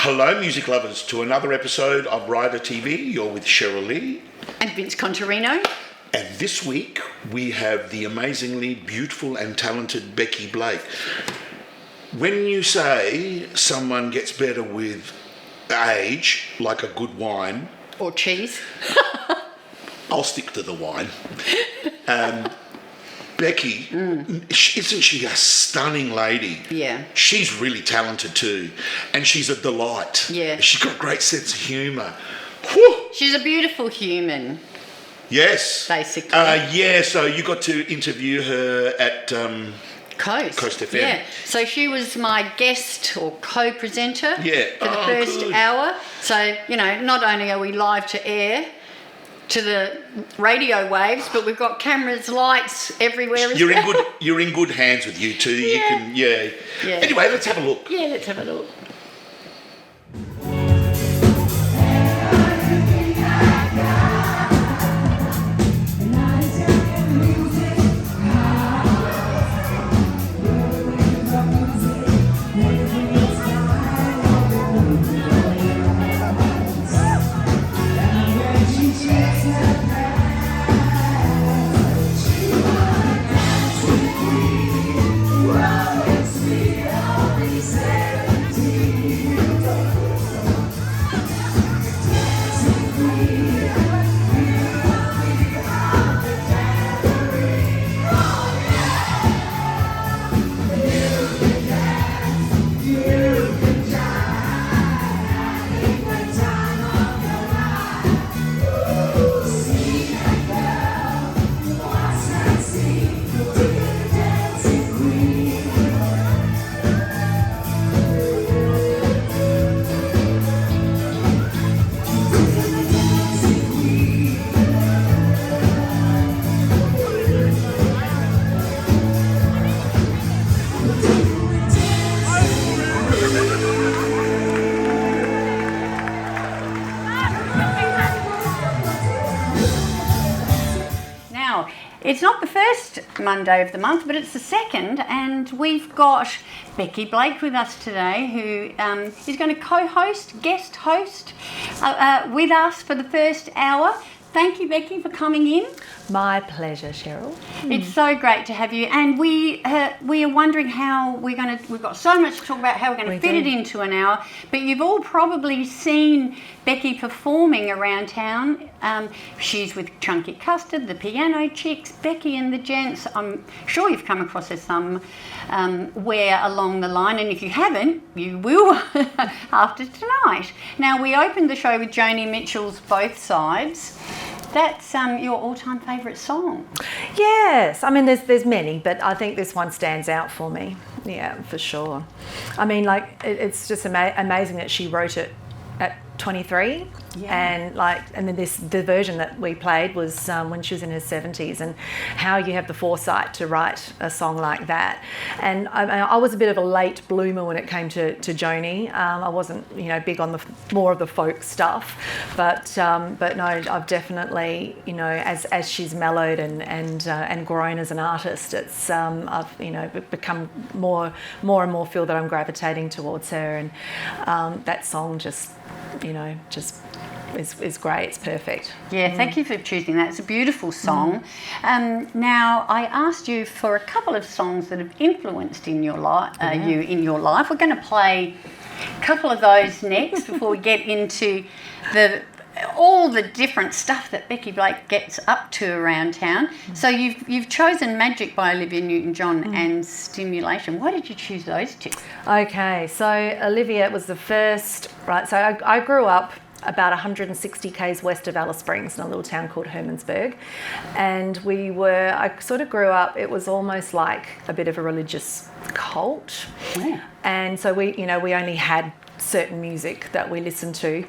Hello, music lovers, to another episode of Rider TV. You're with Cheryl Lee. And Vince Contarino. And this week we have the amazingly beautiful and talented Becky Blake. When you say someone gets better with age, like a good wine... Or cheese. I'll stick to the wine. Becky, isn't she a stunning lady? Yeah. She's really talented too. And she's a delight. Yeah. She's got a great sense of humour. Whew. She's a beautiful human. Yes. Basically. So you got to interview her at Coast FM. Yeah. So she was my guest or co-presenter for the first hour. So, not only are we live to air to the radio waves, but we've got cameras, lights everywhere as well. You're in good hands with you two. Yeah. You can, Anyway, let's have a look. Yeah, let's have a look. It's not the first Monday of the month, but it's the second, and we've got Becky Blake with us today, who is going to guest host with us for the first hour. Thank you, Becky, for coming in. My pleasure, Cheryl. It's so great to have you, and we are wondering how we've got so much to talk about, how we're going to fit it into an hour, but you've all probably seen Becky performing around town. She's with Chunky Custard, the Piano Chicks, Becky and the Gents. I'm sure you've come across her somewhere along the line, and if you haven't, you will after tonight. Now, we opened the show with Joni Mitchell's Both Sides. That's your all-time favourite song. Yes, I mean there's many, but I think this one stands out for me. Yeah, for sure. I mean, it's just amazing that she wrote it at 23. Yeah. And then the version that we played was when she was in her 70s, and how you have the foresight to write a song like that. And I was a bit of a late bloomer when it came to Joni. I wasn't big on the more of the folk stuff, but no, I've definitely as she's mellowed and grown as an artist, it's I've become more and more feel that I'm gravitating towards her, and that song just is great. It's perfect. Yeah, thank you for choosing that. It's a beautiful song. Now, I asked you for a couple of songs that have influenced you in your life. We're going to play a couple of those next before we get into all the different stuff that Becky Blake gets up to around town. So you've chosen Magic by Olivia Newton-John and Stimulation. Why did you choose those two? Okay, so Olivia was the first, right? So I grew up about 160 k's west of Alice Springs in a little town called Hermansburg, and I sort of grew up, it was almost like a bit of a religious cult. Yeah. And so we only had certain music that we listened to,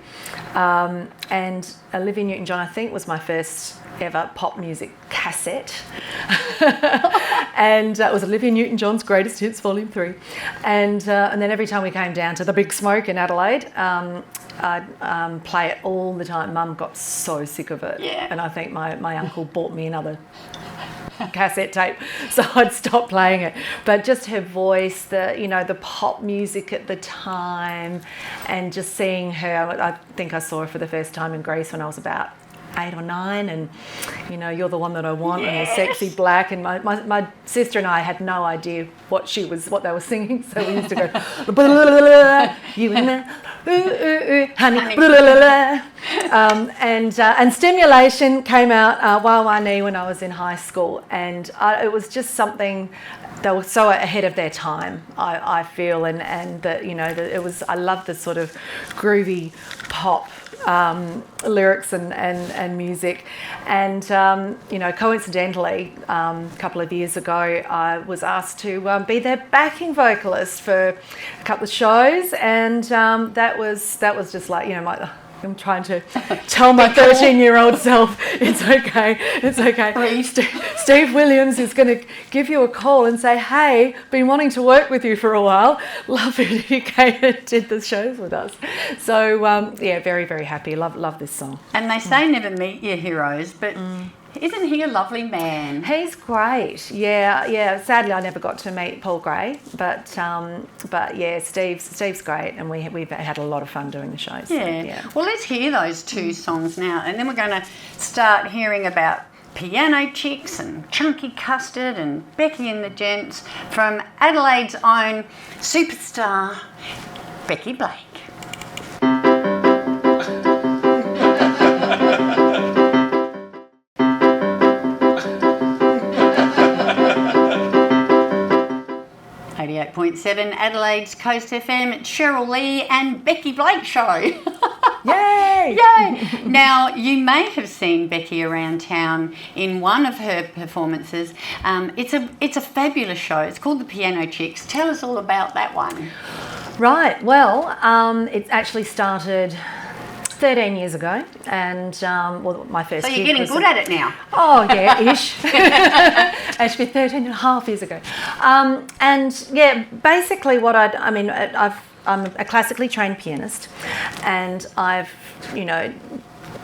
and Olivia Newton-John, I think, was my first ever pop music cassette. And it was Olivia Newton-John's Greatest Hits Volume 3, and then every time we came down to the Big Smoke in Adelaide, I'd play it all the time. Mum got so sick of it, and I think my uncle bought me another cassette tape, so I'd stop playing it. But just her voice, the pop music at the time, and just seeing her. I think I saw her for the first time in Greece when I was about 8 or 9, and You're the One That I Want, and the Sexy Black, and my sister and I had no idea what they were singing, so we used to go you and me, honey, and Stimulation came out Wah Wah Nee when I was in high school, and it was just something. They were so ahead of their time, I feel, and that it was. I love the sort of groovy pop lyrics and music, and coincidentally, a couple of years ago, I was asked to be their backing vocalist for a couple of shows, and that was just like I'm trying to tell my 13-year-old self, it's okay. Steve Williams is going to give you a call and say, hey, been wanting to work with you for a while. Love it. You came and did the shows with us. So, very, very happy. Love this song. And they say never meet your heroes, but isn't he a lovely man? He's great. Yeah. Sadly, I never got to meet Paul Gray, but yeah, Steve's great, and we've had a lot of fun doing the shows. Yeah. Well, let's hear those two songs now, and then we're going to start hearing about Piano Chicks and Chunky Custard and Becky and the Gents from Adelaide's own superstar, Becky Blake. 88.7 Adelaide's Coast FM. It's Cheryl Lee and Becky Blake show. Yay! Yay! Now, you may have seen Becky around town in one of her performances. It's a fabulous show. It's called The Piano Chicks. Tell us all about that one. Right. Well, it actually started 13 years ago, and my first. So you're getting good at it now. Oh yeah, ish. Actually, 13 and a half years ago, and yeah, basically I'm a classically trained pianist, and I've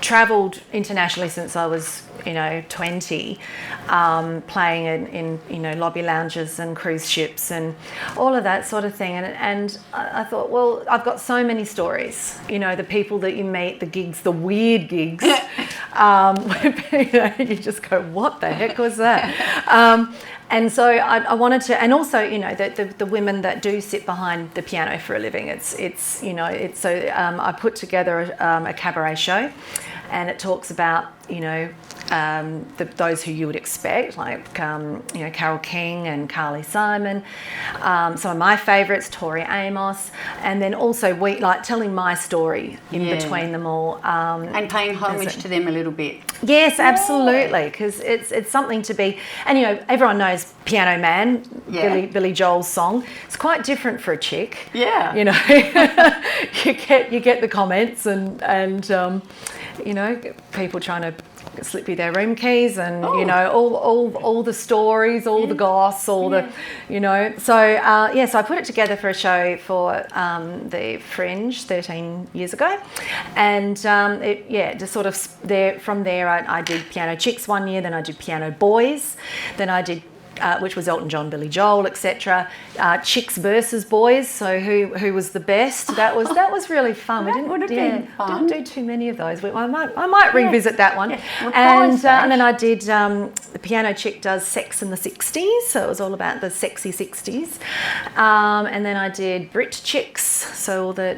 travelled internationally since I was 20, playing in lobby lounges and cruise ships and all of that sort of thing. And I thought, well, I've got so many stories. The people that you meet, the gigs, the weird gigs. You just go, what the heck was that? And so I wanted to, and also the women that do sit behind the piano for a living. I put together a cabaret show, and it talks about those who you would expect, like Carole King and Carly Simon, some of my favourites, Tori Amos, and then also telling my story in between them all, and paying homage to them a little bit. Yes, absolutely, because it's something to be, and everyone knows Piano Man, Billy Joel's song. It's quite different for a chick. Yeah, you get the comments and people trying to slip you their room keys and all the stories, all the goss, so I put it together for a show for the Fringe 13 years ago, and just sort of from there I did Piano Chicks one year, then I did Piano Boys, then I did which was Elton John, Billy Joel, etc. Chicks versus Boys, so who was the best? That was really fun. Didn't do too many of those. I might revisit that one. And then I did the Piano Chick does Sex in the 60s, so it was all about the sexy 60s. And then I did Brit Chicks, so all the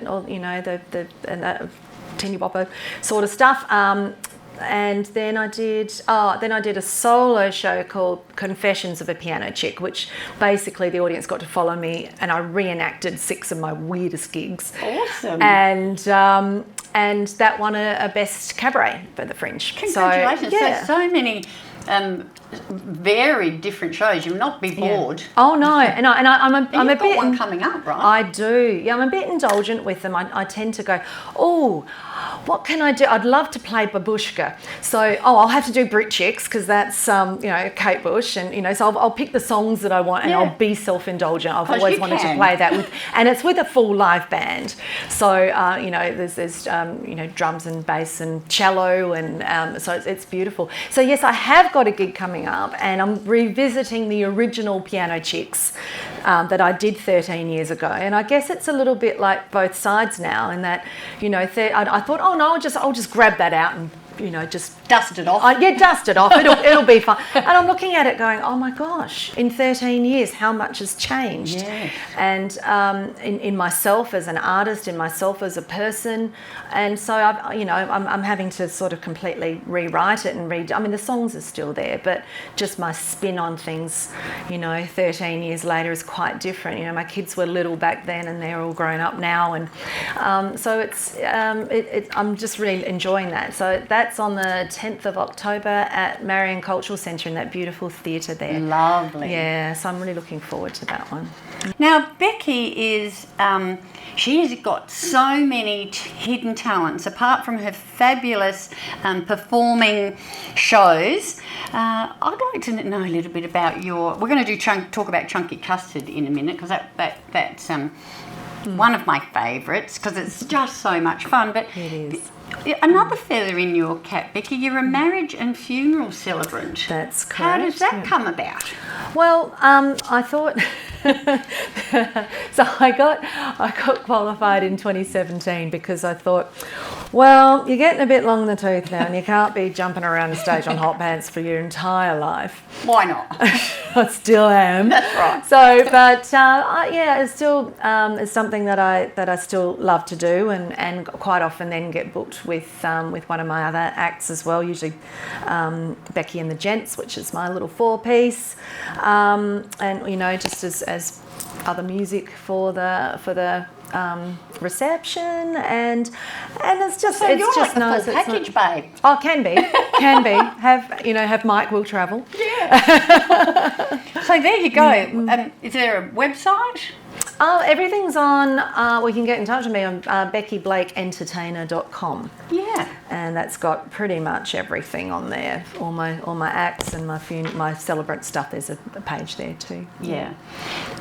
teeny bopper sort of stuff. And then I did a solo show called Confessions of a Piano Chick, which basically the audience got to follow me, and I reenacted 6 of my weirdest gigs. Awesome. And that won a best cabaret for the Fringe. Congratulations! So many very different shows. You'll not be bored. Oh no, and I'm a bit. One coming up, right? I do. Yeah, I'm a bit indulgent with them. I tend to go, oh, what can I do? I'd love to play babushka. So, I'll have to do Brit Chicks because that's Kate Bush, and so I'll pick the songs that I want, and I'll be self-indulgent. I've always wanted to play that with, and it's with a full live band. So there's drums and bass and cello, and so it's beautiful. So yes, I have got a gig coming growing up, and I'm revisiting the original Piano Chicks that I did 13 years ago. And I guess it's a little bit like both sides now, in that, you know, I thought, oh no, I'll just grab that out and, you know, just dust it off. Dust it off. It'll be fun. And I'm looking at it going, oh my gosh, in 13 years, how much has changed? Yes. And in myself as an artist, in myself as a person, and so I'm having to sort of completely rewrite it and I mean, the songs are still there, but just my spin on things, you know, 13 years later is quite different. You know, my kids were little back then, and they're all grown up now, and so I'm just really enjoying that. So that's on the 10th of October at Marion Cultural Centre in that beautiful theatre there. Lovely. Yeah, so I'm really looking forward to that one. Now, Becky is, she's got so many hidden talents. Apart from her fabulous performing shows, I'd like to know a little bit about we're going to talk about Chunky Custard in a minute, because that's one of my favourites, because it's just so much fun. But it is. Another feather in your cap, Becky, you're a marriage and funeral celebrant. That's correct. How does that come about? Well, I thought so I got qualified in 2017 because I thought, well, you're getting a bit long in the tooth now, and you can't be jumping around the stage on hot pants for your entire life. Why not? I still am. That's right. So, but it's still it's something that I still love to do, and quite often then get booked with one of my other acts as well. Usually, Becky and the Gents, which is my little 4-piece, and you know, just as other music for the reception, and it's just you're just like the nice. full package, babe. Oh, can be. Have Mike will travel. Yeah. So there you go. Is there a website? Oh, everything's on. We can get in touch with me on beckyblakentertainer.com. Yeah. And that's got pretty much everything on there. All my acts and my celebrant stuff. There's a page there too. Yeah.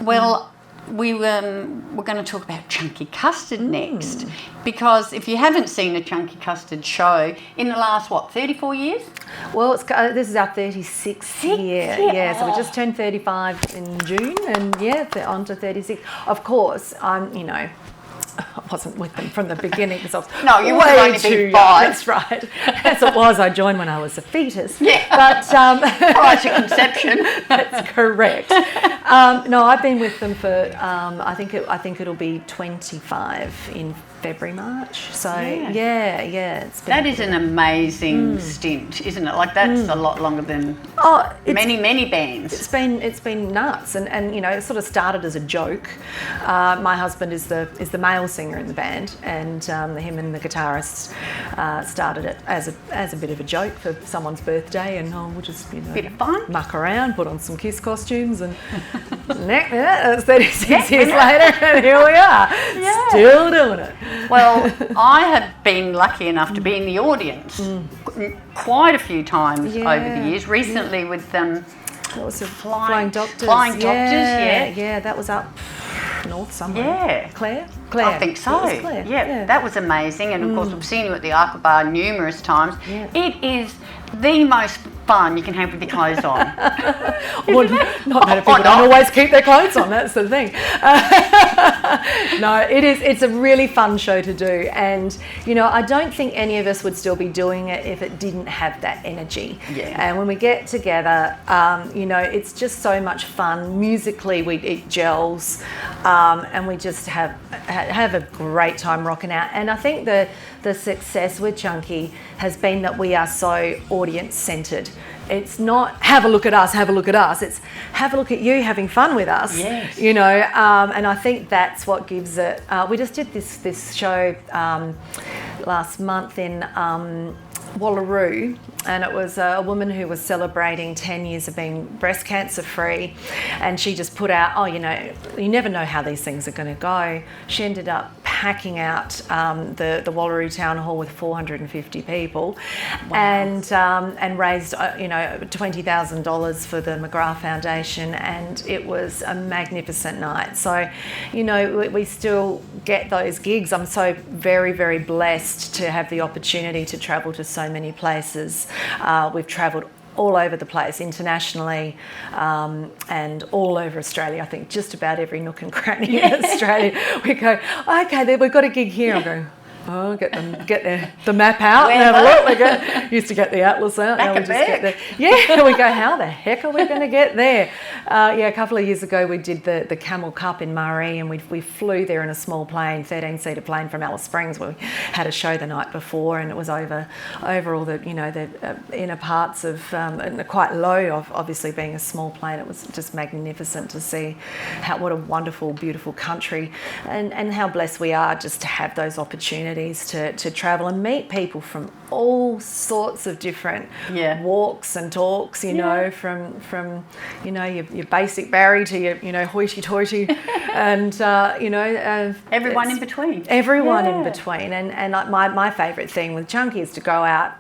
Well, we're going to talk about Chunky Custard next, because if you haven't seen a Chunky Custard show in the last 34 years? Well, this is our 36th year. Yeah, so we just turned 35 in June, and on to 36. Of course, I wasn't with them from the beginning because I was you way only too been young. 5. That's right. As it was, I joined when I was a fetus. Yeah. But prior to conception. That's correct. No, I've been with them for I think it'll be 25 in February, March. So it's been. That is an amazing stint, isn't it? Like, that's a lot longer than many bands. It's been nuts, and you know, it sort of started as a joke. My husband is the male singer in the band, and him and the guitarist started it as a bit of a joke for someone's birthday, and we'll just bit of fun, muck around, put on some Kiss costumes, and that's 36 years later, and here we are, still doing it. Well, I have been lucky enough to be in the audience quite a a few times over the years. Recently with them, that was Flying Doctors. Yeah, that was up north somewhere. Yeah, Claire. I think so. It was Claire. Yeah, that was amazing. And of course, we've seen you at the archival numerous times. Yeah. It is the most fun you can have with your clothes on. Well, not many people don't always keep their clothes on, that's the thing. No, it's a really fun show to do, and you know, I don't think any of us would still be doing it if it didn't have that energy. Yeah. And when we get together, you know, it's just so much fun. Musically, it gels, and we just have a great time rocking out. And I think the success with Chunky has been that we are so audience centered. It's not have a look at us. It's have a look at you having fun with us. Yes. You know, and I think that's what gives it. We just did this show last month in Wallaroo, and it was a woman who was celebrating 10 years of being breast cancer free, and she just put out, you know, you never know how these things are going to go. She ended up packing out the Wallaroo Town Hall with 450 people. Wow. And raised $20,000 for the McGrath Foundation, and it was a magnificent night. So, you know, we still get those gigs. I'm so very, very blessed to have the opportunity to travel to so many places. We've travelled all over the place, internationally, and all over Australia. I think just about every nook and cranny in Australia. We go, okay, then we've got a gig here. I'm going, oh, get the map out and have a look. Used to get the atlas out. Now we just get the, we go, how the heck are we going to get there? A couple of years ago we did the Camel Cup in Murray, and we flew there in a small plane, 13-seater plane from Alice Springs, where we had a show the night before, and it was over all the the inner parts of and quite low, of obviously being a small plane. It was just magnificent to see what a wonderful, beautiful country, and how blessed we are just to have those opportunities to travel and meet people from all sorts of different walks and talks, from your basic Barry to your hoity-toity and everyone in between. Everyone in between. And my favourite thing with Chunky is to go out,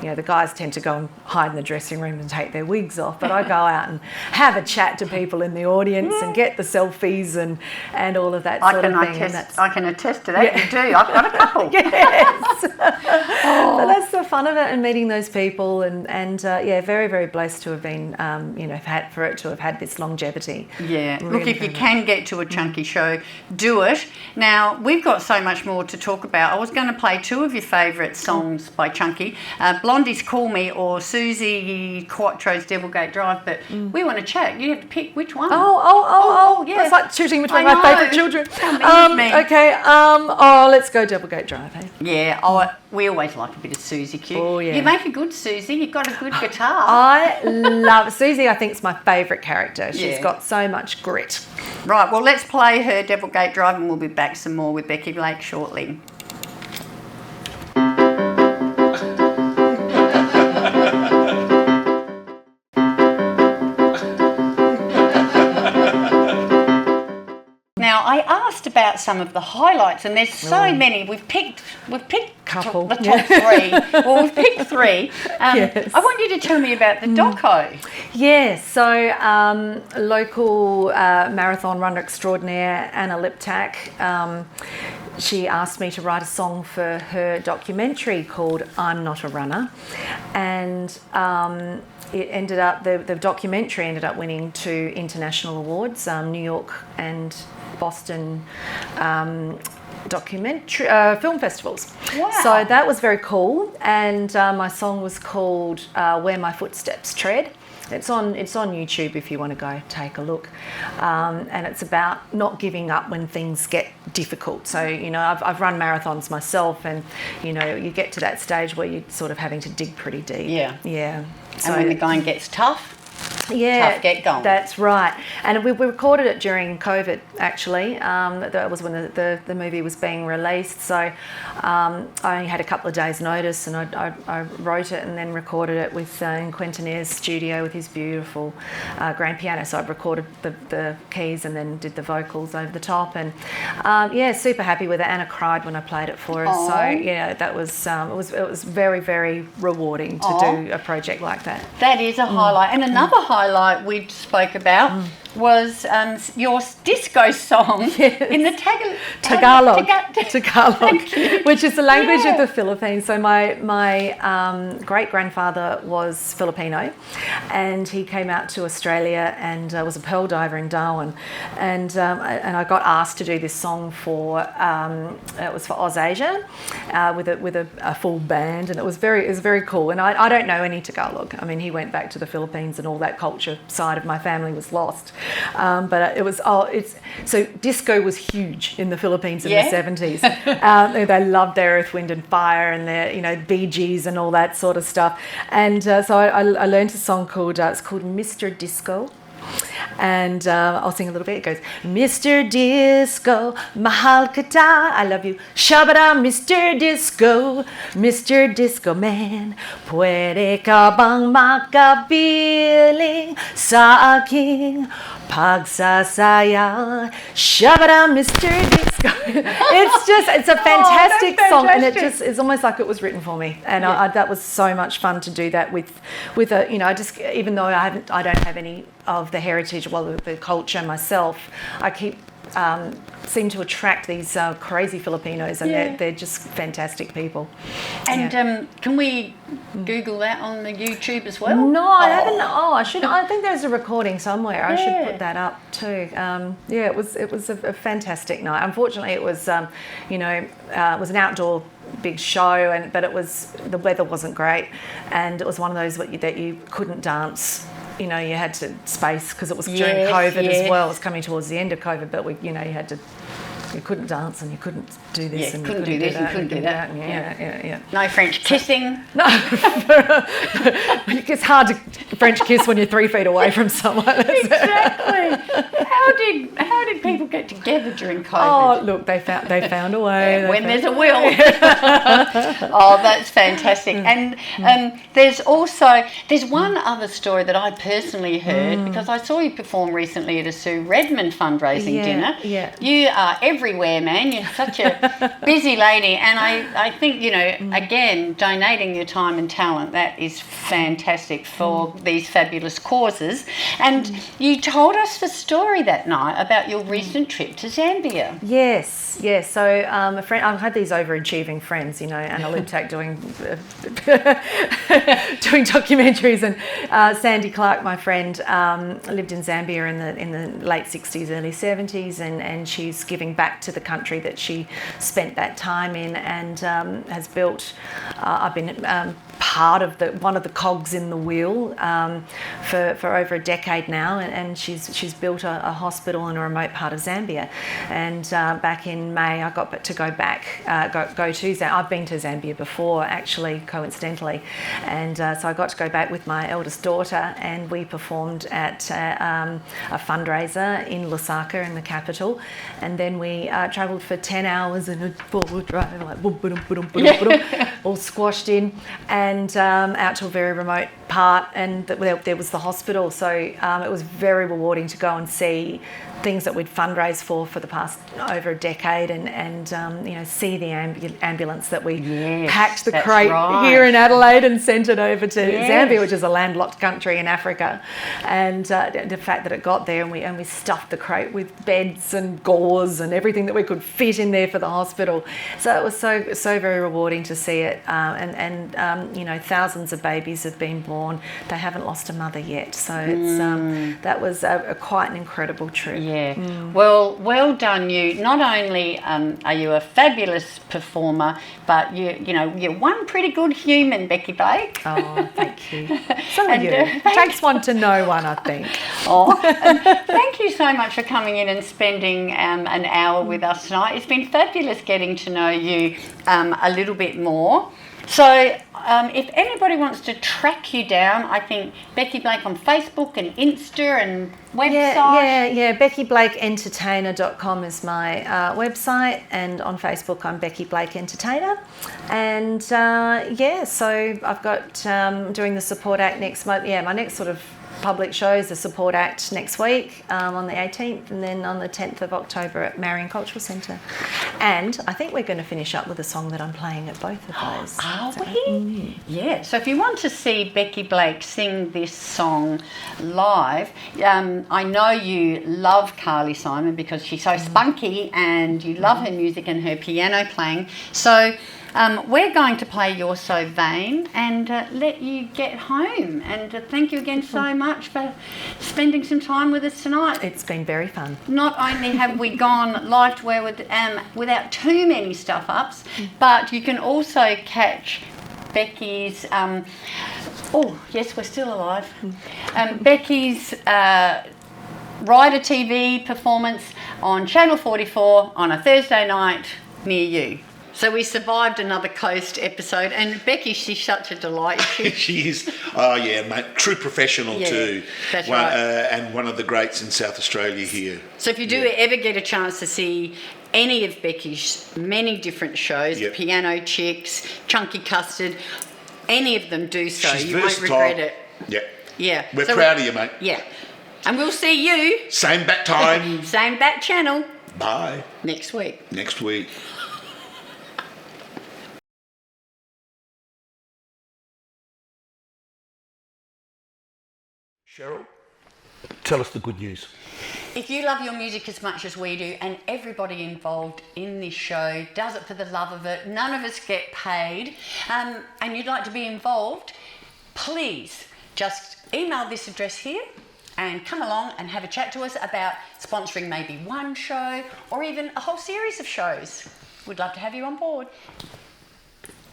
the guys tend to go and hide in the dressing room and take their wigs off, but I go out and have a chat to people in the audience and get the selfies and all of that sort of thing. I can attest to that. You do. I've got a couple. Yes. So that's the fun of it, and meeting those people, and very, very blessed to have been, for it to have had this longevity. Yeah. Really. Look, if you can get to a Chunky show, do it. Now, we've got so much more to talk about. I was going to play two of your favourite songs by Chunky, Blondie's Call Me or Susie Quattro's Devilgate Drive, but we want to chat. You have to pick which one. Oh, yeah. It's like choosing between my favourite children. Okay, let's go Devilgate Drive, hey? Yeah, we always like a bit of Susie Q. Oh, yeah. You make a good Susie. You've got a good guitar. I love Susie. I think is my favourite character. She's got so much grit. Right, well, let's play her Devilgate Drive, and we'll be back some more with Becky Blake shortly. Now, I asked about some of the highlights, and there's so many. We've picked Couple. the top three. Well, we've picked three. I want you to tell me about the doco. Yes, so local marathon runner extraordinaire, Anna Liptak, she asked me to write a song for her documentary called I'm Not a Runner, and it ended up, the documentary ended up winning 2 international awards, New York and Boston documentary film festivals. Wow. So that was very cool, and my song was called Where My Footsteps Tread. It's on YouTube if you want to go take a look, and it's about not giving up when things get difficult. So I've run marathons myself, and you get to that stage where you're sort of having to dig pretty deep. Yeah. So, and when the going gets tough, tough get going. That's right. And we recorded it during COVID, actually. That was when the movie was being released. So I only had a couple of days' notice, and I wrote it and then recorded it in Quintanille's studio with his beautiful grand piano. So I recorded the keys and then did the vocals over the top. And super happy with it. Anna cried when I played it for us. Aww. So that was it was very, very rewarding to do a project like that. That is a highlight. And another highlight we spoke about was your disco song in the Tagalog, which is the language of the Philippines. So my great-grandfather was Filipino, and he came out to Australia and was a pearl diver in Darwin, and I got asked to do this song for it was for AusAsia with a full band, and it was very cool. And I don't know any Tagalog. I mean, he went back to the Philippines, and all that culture side of my family was lost. But it was so disco was huge in the Philippines in the 70s. They loved their Earth, Wind and Fire and their Bee Gees and all that sort of stuff. And so I learned a song called Mr. Disco. And I'll sing a little bit. It goes, Mr. Disco, mahal kita, I love you. Shabada, Mr. Disco man, pwede ka bang makapiling sa aking pagsasaya? Shabada, Mr. Disco. It's a fantastic song, and it's almost like it was written for me. And that was so much fun to do that with even though I don't have any of the heritage, the culture myself, I keep seem to attract these crazy Filipinos, and they're just fantastic people. And can we Google that on the YouTube as well? No, I haven't. Oh, I should. I think there's a recording somewhere. I should put that up too. It was a fantastic night. Unfortunately, it was it was an outdoor big show, but the weather wasn't great, and it was one of those that you couldn't dance. You had to space because it was during COVID as well. It was coming towards the end of COVID, but you couldn't dance and you couldn't do this and you couldn't do this and couldn't do that. Yeah. No French kissing. No. It's hard to French kiss when you're 3 feet away from someone. Exactly. How did people get together during COVID? Oh, look, they found a way. When there's a will. Oh, that's fantastic. And there's one other story that I personally heard because I saw you perform recently at a Sue Redmond fundraising dinner. Yeah. You are everywhere, man. You're such a busy lady, and I think again, donating your time and talent, that is fantastic for these fabulous causes. And you told us the story that night about your recent trip to Zambia. Yes. So a friend, I've had these overachieving friends, Anna Liptak doing documentaries, and Sandy Clark, my friend, lived in Zambia in the late 60s, early 70s, and she's giving back to the country that she spent that time in, and has built. I've been part of one of the cogs in the wheel for over a decade now, and she's built a hospital in a remote part of Zambia. And back in May, I got to go back, go to Zambia. I've been to Zambia before, actually, coincidentally, and so I got to go back with my eldest daughter, and we performed at a fundraiser in Lusaka, in the capital, and then we travelled for 10 hours in a four-wheel drive, like all squashed in, and out to a very remote part, and there was the hospital. So it was very rewarding to go and see things that we'd fundraised for the past over a decade, and see the ambulance that we packed the crate here in Adelaide and sent it over to Zambia, which is a landlocked country in Africa, and the fact that it got there, and we stuffed the crate with beds and gauze and everything that we could fit in there for the hospital. So it was so very rewarding to see it, and thousands of babies have been born. They haven't lost a mother yet, so it's that was quite an incredible trip. Yeah. Well done you. Not only are you a fabulous performer, but you're one pretty good human, Becky Blake. Oh, thank you. So are you. It takes one to know one, I think. Thank you so much for coming in and spending an hour with us tonight. It's been fabulous getting to know you a little bit more. So if anybody wants to track you down, I think Becky Blake on Facebook and Insta and website. Yeah. BeckyBlakeEntertainer.com is my website, and on Facebook I'm Becky Blake Entertainer. And so I've got doing the support act next month. Yeah, my next sort of public shows, the support act next week on the 18th, and then on the 10th of October at Marion Cultural Centre. And I think we're going to finish up with a song that I'm playing at both of those. Are we? Yeah. So if you want to see Becky Blake sing this song live, I know you love Carly Simon because she's so spunky, and you love her music and her piano playing. So we're going to play You're So Vain and let you get home. And thank you again so much for spending some time with us tonight. It's been very fun. Not only have we gone live to air without too many stuff-ups, but you can also catch Becky's... yes, we're still alive. Becky's... Rider TV performance on Channel 44 on a Thursday night near you. So we survived another Coast episode, and Becky, she's such a delight. She is, mate, true professional too. That's right. And one of the greats in South Australia here. So if you do ever get a chance to see any of Becky's many different shows, the Piano Chicks, Chunky Custard, any of them, do so. She's you versatile. won't regret it. Yeah. Yeah. We're proud of you, mate. Yeah. And we'll see you. Same bat time. Same bat channel. Bye. Next week. Cheryl, tell us the good news. If you love your music as much as we do, and everybody involved in this show does it for the love of it, none of us get paid, and you'd like to be involved, please just email this address here and come along and have a chat to us about sponsoring maybe one show or even a whole series of shows. We'd love to have you on board.